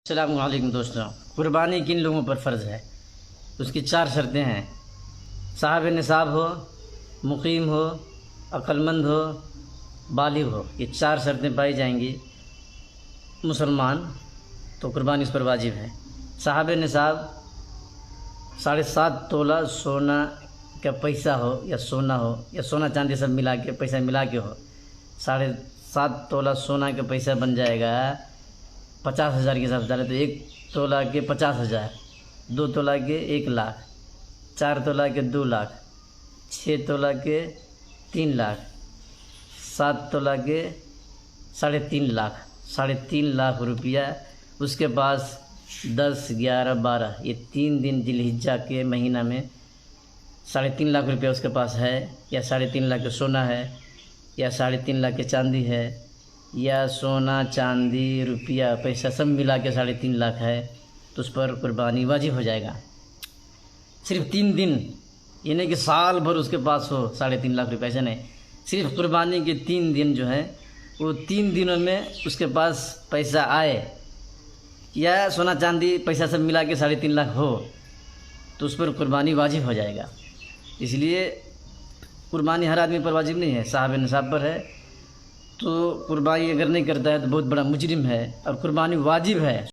السلام علیکم دوستوں، قربانی کن لوگوں پر فرض ہے؟ اس کی 4 شرطیں ہیں۔ صاحب نصاب ہو، مقیم ہو، عقل مند ہو، بالغ ہو، یہ 4 شرطیں پائی جائیں گی مسلمان تو قربانی اس پر واجب ہے۔ صاحب نصاب 7.5 تولہ سونا کا پیسہ ہو یا سونا ہو یا سونا چاندی سب ملا کے پیسہ ملا کے ہو، 7.5 تولہ سونا کا پیسہ بن جائے گا 50,000 کے حساب سے، تو 1 تولہ کے 50,000، 2 تولہ کے 1 لاکھ، 4 تولہ کے 2 لاکھ، 6 تولہ کے 3 لاکھ، 7 تولہ کے 3.5 لاکھ، 3.5 لاکھ روپیہ اس کے پاس 10، 11، 12 یہ 3 دن ذی الحجہ کے مہینہ میں 3.5 لاکھ روپیہ اس کے پاس ہے، یا 3.5 لاکھ کا سونا ہے، یا 3.5 لاکھ کے چاندی ہے، یا سونا چاندی روپیہ پیسہ سب ملا کے 3.5 لاکھ ہے، تو اس پر قربانی واجب ہو جائے گا۔ صرف 3 دن، یہ نہیں کہ سال بھر اس کے پاس ہو 3.5 لاکھ روپیہ، ایسا نہیں، صرف قربانی کے 3 دن جو ہیں وہ 3 دنوں میں اس کے پاس پیسہ آئے یا سونا چاندی پیسہ سب ملا کے 3.5 لاکھ ہو تو اس پر قربانی واجب ہو جائے گا۔ اس لیے قربانی ہر آدمی پر واجب نہیں ہے، صاحب نصاب پر ہے، تو قربانی اگر نہیں کرتا ہے تو بہت بڑا مجرم ہے، اور قربانی واجب ہے۔